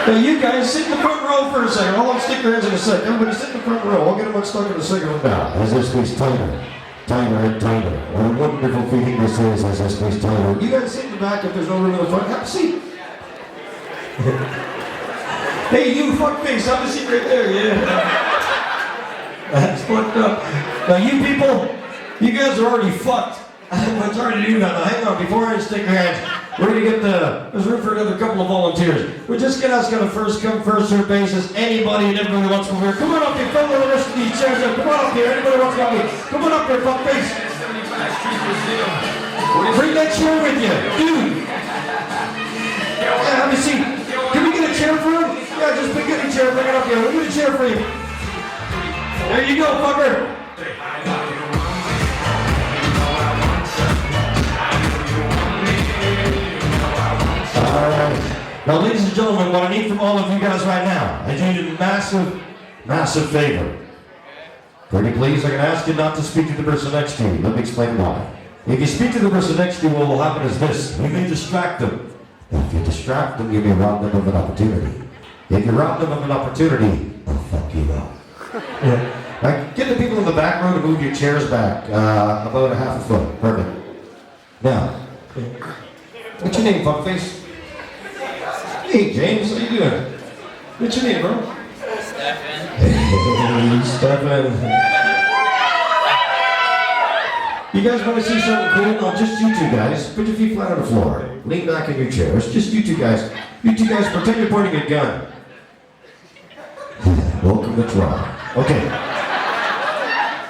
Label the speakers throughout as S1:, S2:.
S1: Now you guys sit in the front row for a second. Hold on, stick your hands in a second. Everybody sit in the front row. I'll get them unstuck in a second from now.
S2: As I squeeze tighter, tighter and tighter. What a wonderful feeling this is as I squeeze tighter.
S1: You guys sit in the back if there's no room in the front. Have a seat. Hey, you fuckface, have a seat right there, yeah. That's fucked up. Now you people, you guys are already fucked. I'm trying to do that. Now hang on, before I stick your hands, we're gonna get there's room for another couple of volunteers. We're just gonna ask on a first come, first served basis. Anybody and everybody wants to come here. Come on up here, fill the rest of these chairs up. Come on up here, anybody wants to come here. Come on up here, fuckface. Bring that chair with you, dude. Yeah, have a seat. Can we get a chair for him? Yeah, just get a chair, bring it up here. We'll get a chair for you. There you go, fucker. Now, ladies and gentlemen, what I need from all of you guys right now, I need a massive, massive favor. Pretty please, I'm going to ask you not to speak to the person next to you. Let me explain why. If you speak to the person next to you, what will happen is this. You may distract them. If you distract them, you may rob them of an opportunity. If you rob them of an opportunity, they'll fuck you up. Now, get the people in the back row to move your chairs back about a half a foot. Perfect. Now, what's your name, fuckface? Hey, James, how you doing? What's your name, bro?
S3: Stefan.
S1: Hey, Stefan. You guys want to see something cool? No, just you two guys. Put your feet flat on the floor. Lean back in your chairs. Just you two guys. You two guys, pretend you're pointing a gun. Welcome to trial. Okay.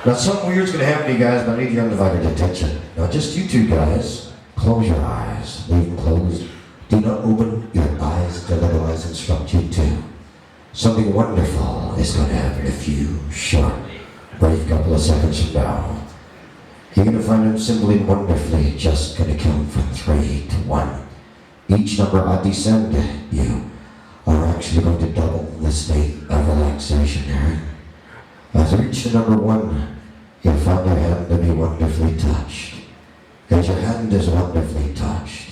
S1: Now, something weird's going to happen to you guys, but I need your undivided attention. Now, just you two guys, close your eyes. Leave them closed. Do not open your eyes until otherwise instruct you to. Something wonderful is going to happen in a few short, brief couple of seconds from now. You're going to find them simply and wonderfully just going to count from 3 to 1. Each number I descend, you are actually going to double the state of relaxation here. As you reach the number 1, you'll find your hand to be wonderfully touched. As your hand is wonderfully touched,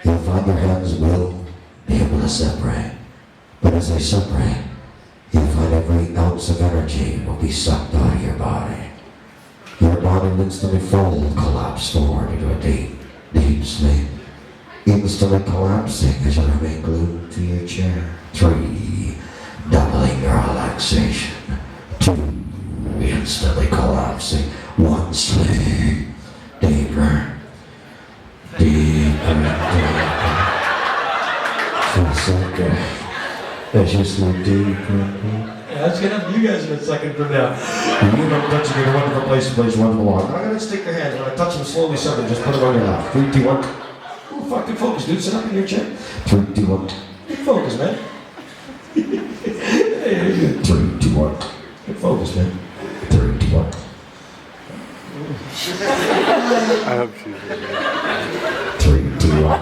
S1: you'll find your hands will be able to separate. But as they separate, you'll find every ounce of energy will be sucked out of your body. Your body will instantly collapse forward into a deep, deep sleep. Instantly collapsing as you remain glued to your chair. 3, doubling your relaxation. 2, instantly collapsing. 1, sleep. Deeper. Deeper, deeper. So good. As you sleep deeper. Yeah, that's gonna happen to you guys in a second from now. You know, touching in a wonderful place where you want to belong. I'm gonna stick your hands. When I touch them slowly, something, just put them on your lap. 3, 2, 1. Oh, fucking focus, dude. Sit up in your chair. 3, 2, 1. Good focus, man. Hey, 3, 2, 1. Good focus, man. 3, 2, 1.
S4: I hope she's okay.
S1: 3, 2, 1.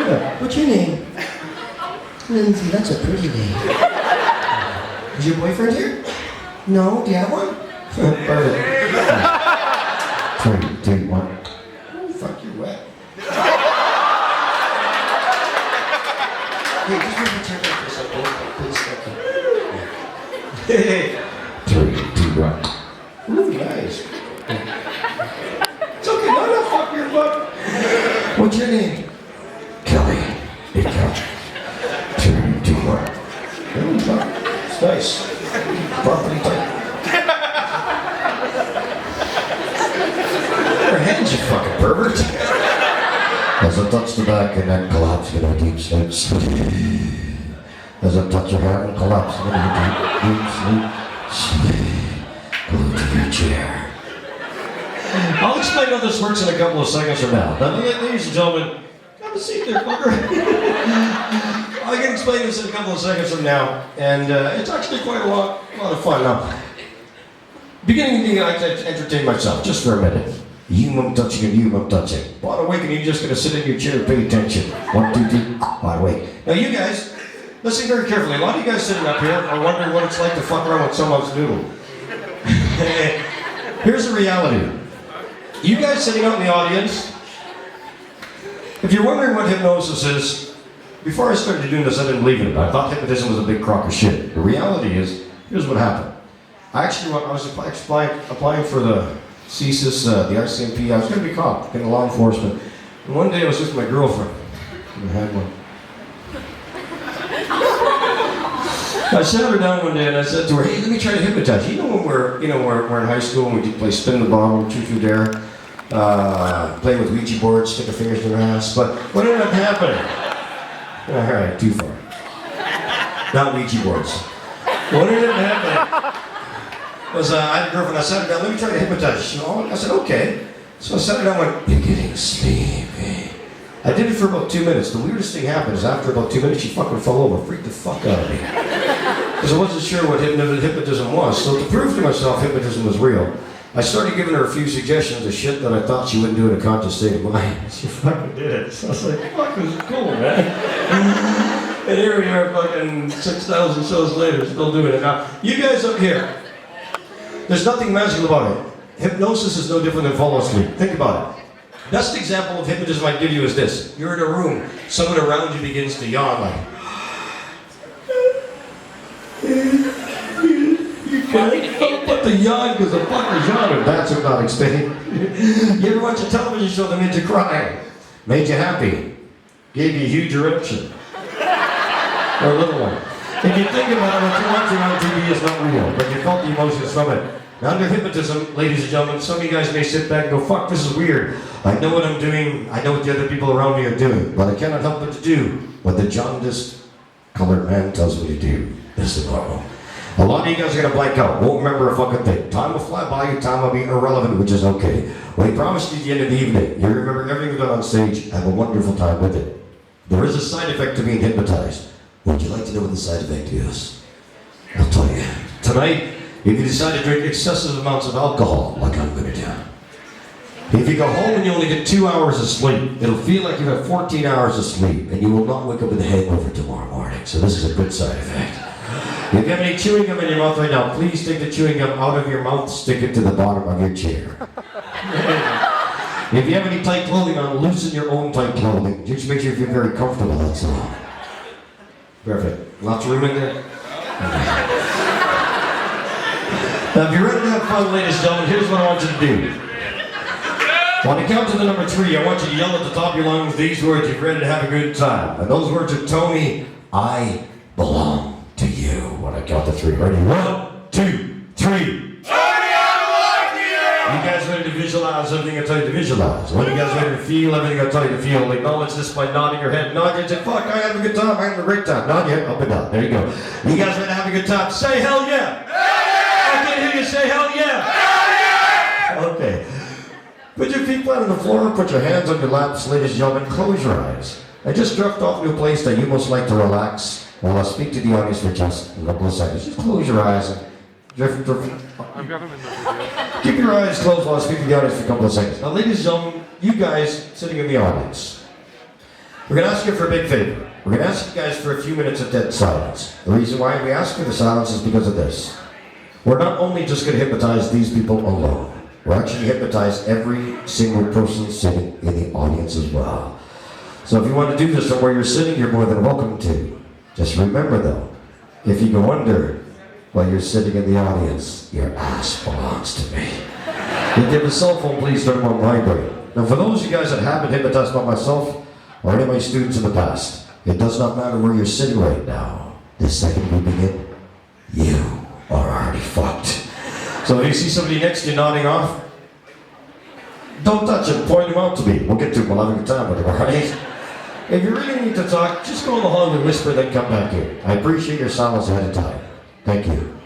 S1: Yeah.
S5: What's your name? Lindsay, that's a pretty name.
S1: Is your boyfriend here?
S5: No, do you have one?
S1: Perfect. 3, 2, 1. Oh, fuck, you're wet.
S5: Hey, just move your chair back for a second, please. Thank you.
S1: Hey. 3, 2, 1. Ooh, nice. It's okay, no, fuck your butt. What's your name? Kelly. Hey, Kelly. 3, 2, 1. Ooh, fuck. It's nice. Property type. Your hands, you fucking pervert. As I touch the back and then collapse into a deep sleep. As I touch your hand and collapse into a deep sleep. Glued to your chair. I'll explain how this works in a couple of seconds from now. Now, ladies and gentlemen, have a seat there, fucker. I can explain this in a couple of seconds from now, and it's actually quite a lot of fun. Now, beginning of the I like to entertain myself just for a minute. You mum touching and you mum touching. Wide awake and you're just going to sit in your chair and pay attention. 1, 2, 3, wide awake. Now you guys, listen very carefully. A lot of you guys sitting up here are wondering what it's like to fuck around with someone's noodle. Here's the reality. You guys sitting out in the audience, if you're wondering what hypnosis is, before I started doing this, I didn't believe in it. I thought hypnotism was a big crock of shit. The reality is, here's what happened. I was applying for the CSIS, the RCMP. I was going to be a cop, getting law enforcement. And one day I was with my girlfriend. I had one. I sat her down one day and I said to her, "Hey, let me try to hypnotize you. You know when we're in high school and we play spin the bottle, truth or dare, play with Ouija boards, stick our fingers in our ass." But what ended up happening? All right, too far. Not Ouija boards. What ended up happening was I had a girlfriend. I sat her down. "Let me try to hypnotize you." I said, "Okay." So I sat her down and went, "You're getting sleepy." I did it for about 2 minutes. The weirdest thing happened is after about 2 minutes, she fucking fell over, freaked the fuck out of me. Because I wasn't sure what hypnotism was. So to prove to myself hypnotism was real, I started giving her a few suggestions of shit that I thought she wouldn't do in a conscious state of mind. She fucking did it. So I was like, fuck, this is cool, man. And here we are fucking 6,000 shows later, still doing it. Now, you guys up here, there's nothing magical about it. Hypnosis is no different than falling asleep. Think about it. Best example of hypnotism I give you is this. You're in a room, someone around you begins to yawn like, you can't help but to yawn because the fucker's yawning. That's hypnotic state. You ever watch a television show that made you cry? Made you happy? Gave you a huge erection? Or a little one? If you think about it, what you're watching on TV is not real, but you felt the emotions from it. Now, under hypnotism, ladies and gentlemen, some of you guys may sit back and go, "Fuck, this is weird. I know what I'm doing. I know what the other people around me are doing, but I cannot help but to do what the jaundiced colored man tells me to do." This is normal. A lot of you guys are gonna blank out, won't remember a fucking thing. Time will fly by you, time will be irrelevant, which is okay. When I promised you at the end of the evening, you remember everything we've done on stage, have a wonderful time with it. There is a side effect to being hypnotized. Would you like to know what the side effect is? I'll tell you. Tonight, if you decide to drink excessive amounts of alcohol, like I'm gonna do, if you go home and you only get 2 hours of sleep, it'll feel like you have 14 hours of sleep, and you will not wake up with a hangover tomorrow morning. So this is a good side effect. If you have any chewing gum in your mouth right now, please take the chewing gum out of your mouth, stick it to the bottom of your chair. If you have any tight clothing on, loosen your own tight clothing. Just make sure you feel very comfortable, that's all. Perfect. Lots of room in there? Now, if you're ready to have fun, ladies and gentlemen, here's what I want you to do. On the count to the number 3, I want you to yell at the top of your lungs these words. You're ready to have a good time. And those words are, Tony, I belong to you. When I count to 3. Ready? 1, 2, 3. Tony, I belong to you! You guys ready to visualize everything I tell you to visualize? When you guys ready to feel everything I tell you to feel? Acknowledge this by nodding your head. Nod your head. Say, fuck, I had a good time. I had a great time. Nod your head. Up and down. There you go. You guys ready to have a good time? Say hell yeah! I can hear you say hell yeah! Hell yeah! Okay. Put your feet flat on the floor, put your hands on your laps, ladies and gentlemen, close your eyes. And just drift off to a place that you most like to relax while I speak to the audience for just a couple of seconds. Just close your eyes and drift.
S4: I've got him in the video.
S1: Keep your eyes closed while I speak to the audience for a couple of seconds. Now, ladies and gentlemen, you guys sitting in the audience, we're going to ask you for a big favor. We're going to ask you guys for a few minutes of dead silence. The reason why we ask for the silence is because of this. We're not only just going to hypnotize these people alone. We're actually hypnotize every single person sitting in the audience as well. So if you want to do this from where you're sitting, you're more than welcome to. Just remember though, if you go under while you're sitting in the audience, your ass belongs to me. If you have a cell phone, please turn them on vibrate. Now for those of you guys that haven't hypnotized by myself or any of my students in the past, it does not matter where you're sitting right now. The second we begin, you are already fucked. So if you see somebody next to you nodding off, don't touch him, point him out to me. We'll get to him, we'll have a good time with him, alright? If you really need to talk, just go in the hall and whisper, then come back here. I appreciate your silence ahead of time. Thank you.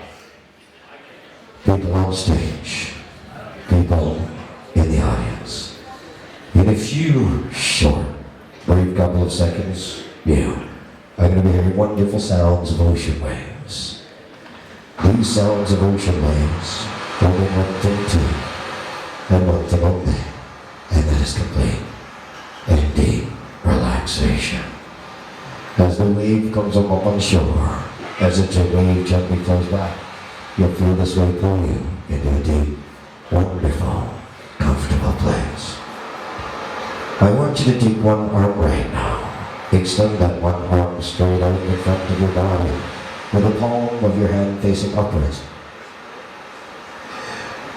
S1: People on stage, people in the audience. In a few short, brief couple of seconds, you are going to be hearing wonderful sounds of ocean waves. These sounds of ocean waves will be one thing too, and one thing only, and that is complete and indeed relaxation. As the wave comes up on shore, as it's a wave gently flows back, you'll feel this wave pull you into a deep, wonderful, comfortable place. I want you to take one arm right now, Extend that one arm straight out in front of your body, with the palm of your hand facing upwards.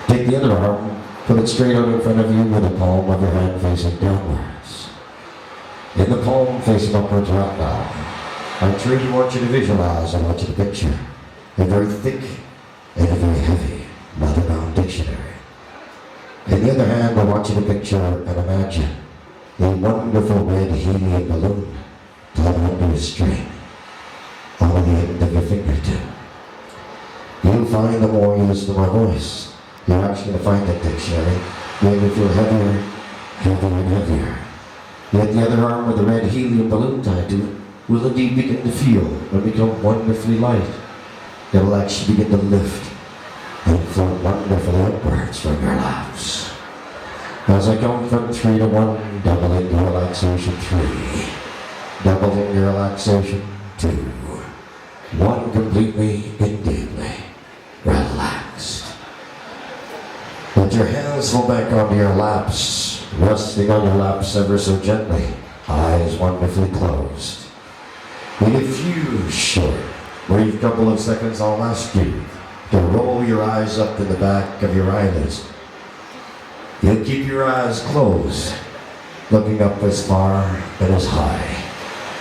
S1: Take the other arm, put it straight out in front of you with the palm of your hand facing downwards. In the palm facing upwards right now, I truly want you to visualize, I want you to picture a very thick and a very heavy mother-bound dictionary. In the other hand, I want you to picture and imagine a wonderful red helium balloon tied onto a string on the end of your fingertip. You'll find the more you listen to my voice, you're actually going to find that dictionary going to feel heavier, heavier and heavier. Yet the other arm with the red helium balloon tied to it will indeed begin to feel and become wonderfully light. It will actually begin to lift and float wonderfully upwards from your laps. As I count from 3 to 1, doubling your relaxation, 3. Doubling your relaxation, 2. 1 completely and deeply relaxed. Let your hands fall back onto your laps, resting on your laps ever so gently, eyes wonderfully closed. In a few short, brief couple of seconds, I'll ask you to roll your eyes up to the back of your eyelids. You'll keep your eyes closed, looking up as far and as high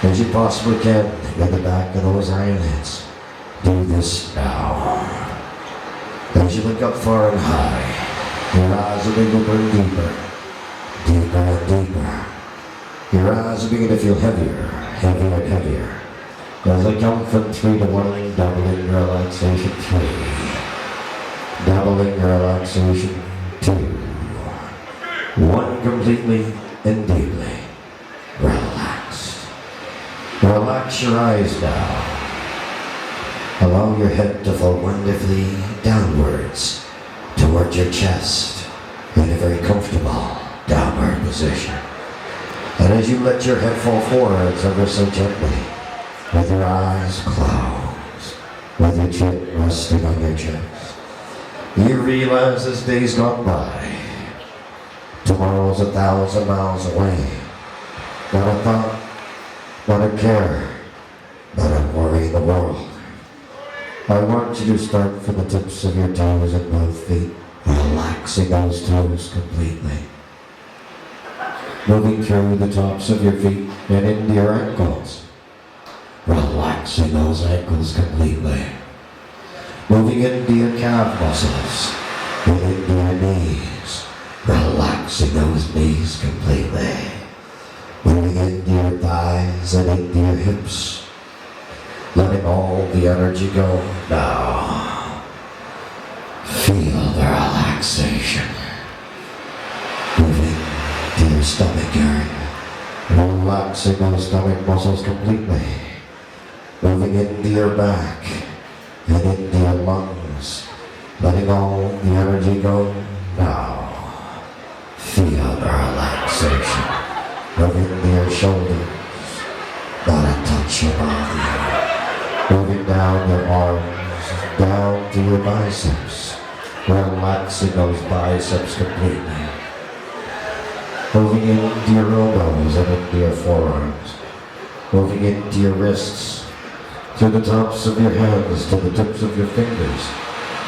S1: as you possibly can in the back of those eyelids. Do this now. As you look up far and high, your eyes will begin to burn deeper, deeper and deeper. Your eyes will begin to feel heavier, heavier and heavier. As I count from 3 to 1, doubling your relaxation, 3. Doubling your relaxation, 2. 1 completely and deeply relaxed. Relax your eyes now. Allow your head to fall wonderfully downwards towards your chest in a very comfortable downward position. And as you let your head fall forwards ever so gently, with your eyes closed, with your chin resting on your chest, you realize as days gone by, tomorrow's 1,000 miles away. Not a thought, not a care, not a worry in the world. I want you to start from the tips of your toes and both feet, relaxing those toes completely. Moving through the tops of your feet and into your ankles, relaxing those ankles completely. Moving into your calf muscles and into your knees, relaxing those knees completely. Moving into your thighs and into your hips, letting all the energy go now. Feel the relaxation. Moving to your stomach area, relaxing those stomach muscles completely. Moving into your back and into your lungs, letting all the energy go now. Feel the relaxation. Moving to your shoulders, gotta touch your body. Moving down your arms, down to your biceps, relaxing those biceps completely. Moving into your elbows and into your forearms. Moving into your wrists, to the tops of your hands, to the tips of your fingers,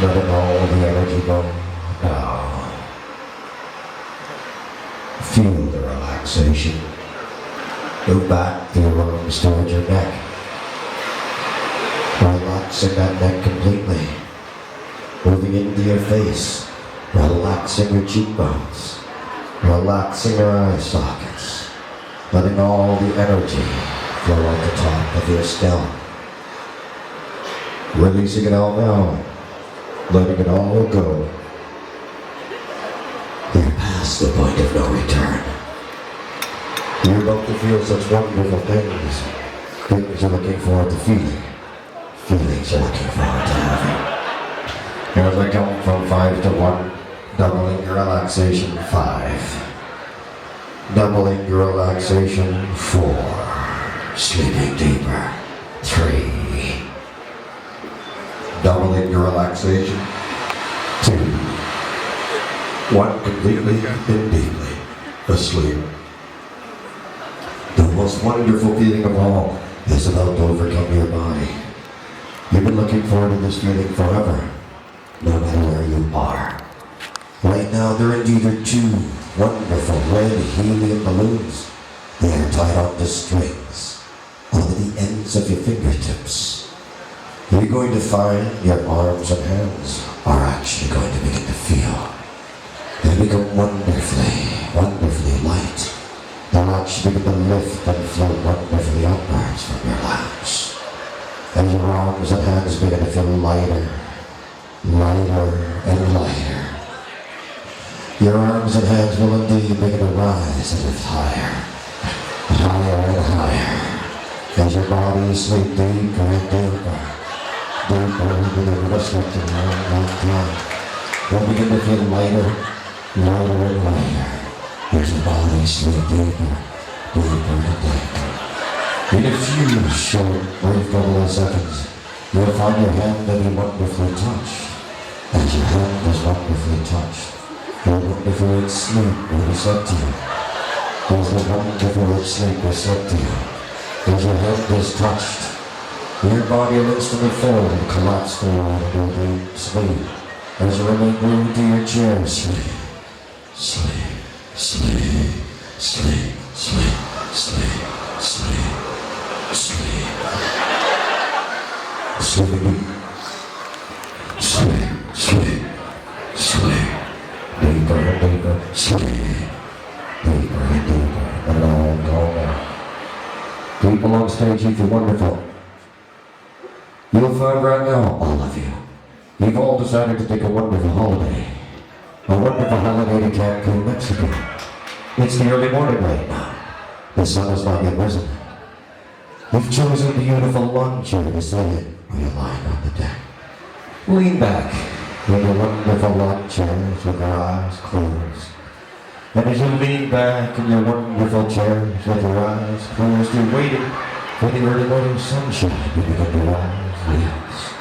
S1: letting all the energy go now. Feel the relaxation. Move back to your arms towards your neck, relaxing that neck completely. Moving into your face, relaxing your cheekbones, relaxing your eye sockets, letting all the energy flow at the top of your scalp. Releasing it all now, letting it all go. You're past the point of no return. You're about to feel such wonderful things. Things you're looking forward to feeling. Feelings you're looking forward to having. As I count from 5 to 1, doubling your relaxation, 5. Doubling your relaxation, 4. Sleeping deeper, 3. Doubling your relaxation, 2. 1 completely and deeply asleep. Don't the most wonderful feeling of all is about to overcome your body. You've been looking forward to this feeling forever, no matter where you are. Right now, there indeed are two wonderful red helium balloons. They are tied onto strings onto the ends of your fingertips. You're going to find your arms and hands are actually going to begin to feel. They become wonderfully light. They'll actually begin to lift and float wonderfully upwards from your laps. And your arms and hands begin to feel lighter and lighter. Your arms and hands will indeed begin to rise and lift higher and higher. As your body sleeps deeper and deeper into the rest of the long time. You'll begin to feel lighter and lighter. As your body sleeps deeper and deeper. In a few short, brief couple of seconds, you'll find your hand to be wonderfully touched. As your hand is wonderfully touched, your wonderful sleep will be set to you. As the wonderful sleep is set to you. As your hand is touched, your body will instantly fall and collapse forward into a deep sleep. As you remain glued to your chair, sleep. Deeper and deeper, sleep. Deeper and deeper, and on. People on stage, you feel wonderful. You'll find right now, all of you, you've all decided to take a wonderful holiday. A wonderful holiday to Cancun, Mexico. It's the early morning right now. The sun has not yet risen. You've chosen a beautiful lawn chair to sit in while you're lying on the deck. Lean back in your wonderful lawn chairs with your eyes closed. And as you lean back in your wonderful chairs with your eyes closed, you're waiting for the early morning sunshine to begin to rise. Yes.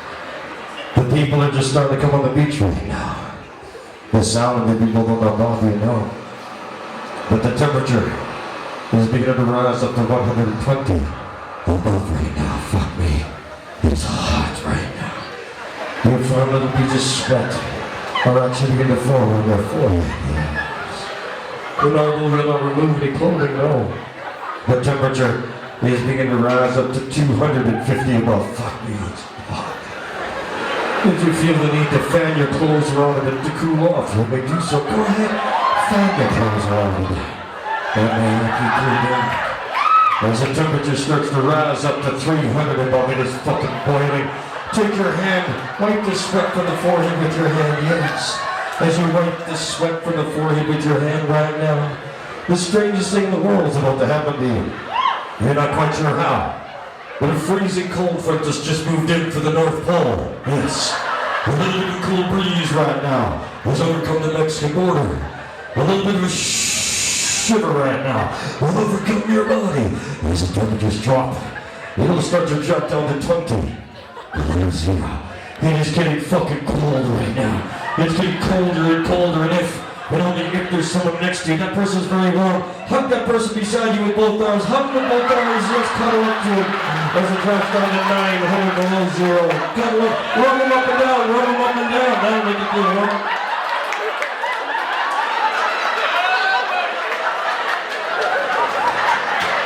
S1: The people are just starting to come on the beach right now. The sound of the people will not bother you, no. But the temperature is beginning to rise up to 120 above right now. Fuck me. It's hot right now. You'll find little beads of sweat are actually beginning to form on your forehead. Yes. You're not remove any clothing, no. The temperature is beginning to rise up to 250 above. Fuck me, it's hot. If you feel the need to fan your clothes around a bit to cool off, you may do so. Go ahead, fan your clothes around a bit. That may help you cool down. As the temperature starts to rise up to 300 above, it is fucking boiling. Take your hand, wipe the sweat from the forehead with your hand, yes. As you wipe the sweat from the forehead with your hand right now, the strangest thing in the world is about to happen to you. You're not quite sure how. But a freezing cold front has just moved in for the North Pole. Yes. A little bit of cool breeze right now has overcome the Mexican border. A little bit of a shiver right now will overcome your body. As the temperatures drop, it'll start to drop down to 20. Below zero. It is getting fucking cold right now. It's getting colder and colder, and only if there's someone next to you, that person's very warm. Hug that person beside you with both arms. Hug them with both arms. Let's cuddle up to him. As it drops down to 900 below zero. Cuddle up. Rub them up and down. Rub them up and down. That'll make it feel warm.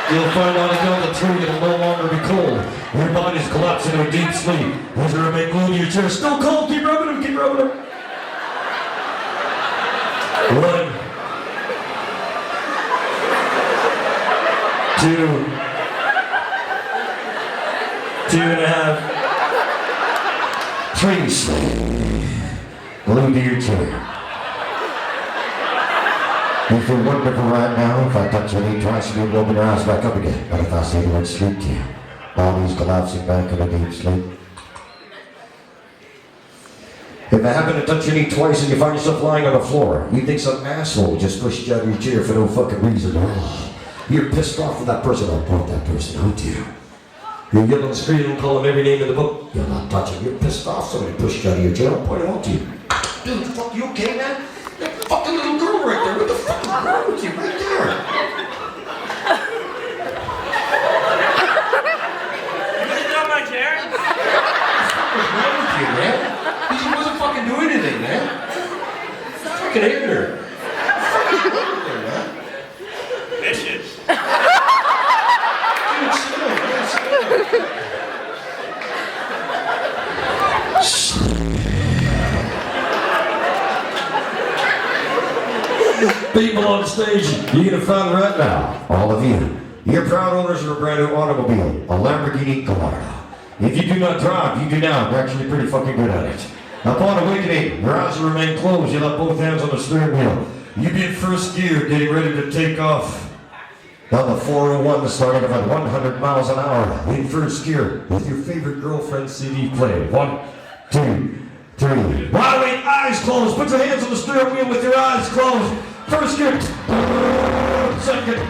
S1: You'll find out down the tree it'll no longer be cold. Your body's collapsing into a deep sleep. As you remain glued to your chair, still cold. Keep rubbing them. Keep rubbing them. 1, 2, 2.5, 3, sleep. Glued to your chair. You feel wonderful right now. If I touch your knee twice, you will open your eyes back up again. But if I say the word sleep to you, body's collapsing back in a deep sleep. If I happen to touch your knee twice and you find yourself lying on the floor, you think some asshole just pushed you out of your chair for no fucking reason. Oh, you're pissed off with that person. I'll point that person out to you. You're yelling, screaming, calling every name in the book. You're not touching. You're pissed off. Somebody pushed you out of your chair. I'll point it out to you. Dude, fuck, you okay, man? That fucking little girl right there. What the fuck is wrong with you right there? fucking hinder.
S3: Vicious.
S1: People on stage, you're gonna find right now, all of you, you're proud owners of a brand new automobile, a Lamborghini Gallardo. If you do not drive, you do now. You're actually pretty fucking good at it. Upon awakening, your eyes will remain closed. You'll have both hands on the steering wheel. You be in first gear, getting ready to take off. Down the 401, starting at about 100 miles an hour, in first gear, with your favorite girlfriend's CD playing. 1, 2, 3. Wide awake, eyes closed. Put your hands on the steering wheel with your eyes closed. First gear. Second.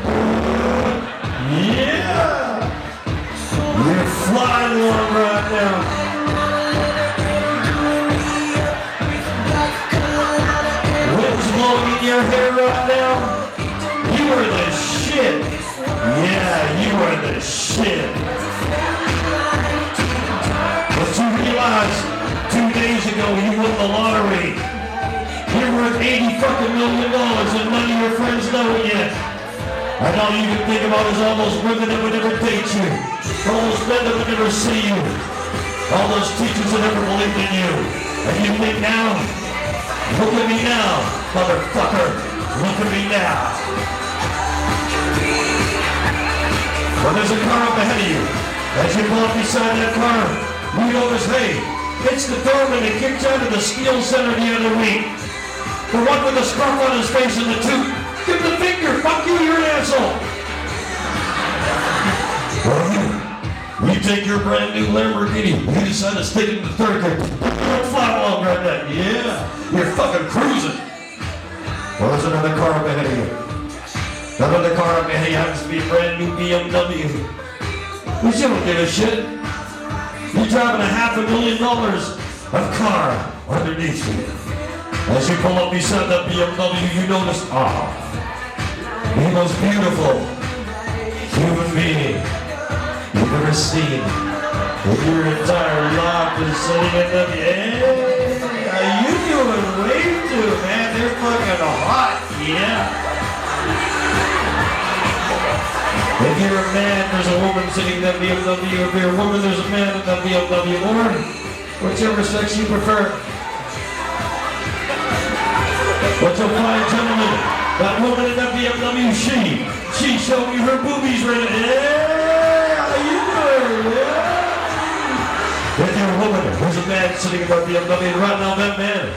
S1: Yeah! You're flying along right now. Wind's blowing in your hair right now. You are the shit. Yeah, you are the shit. But you realize 2 days ago you won the lottery. You're worth $80 fucking million and none of your friends know it yet. And all you can think about is all those women that would never date you. All those men that would never see you. All those teachers that never believed in you. And you think now, look at me now, motherfucker. Look at me now. Well, there's a car up ahead of you. As you pull up beside that car, you notice, hey, it's the doorman that kicked you out of the steel center the other week. The one with the scarf on his face and the tooth. Give him the finger. Fuck you, you're an asshole. Well, you take your brand new Lamborghini. You decide to stick it in the third gear. Fly along right now. Yeah. You're fucking cruising. Well, there's another car up ahead of you. Another car up ahead of you happens to be a brand new BMW. But you don't give a shit. You're driving $500,000 of car underneath you. As you pull up beside that BMW, you notice, the most beautiful human being you've ever seen in your entire life is sitting in the... Hey, how you doing? Wave to, man. They're fucking hot, yeah. If you're a man, there's a woman sitting in that BMW. If you're a woman, there's a man in that BMW. Or whichever sex you prefer. What's a fine gentleman? That woman in that BMW, she showed me her boobies right now. Yeah, how you doing? Yeah. If you're a woman, there's a man sitting in that BMW, and right now that man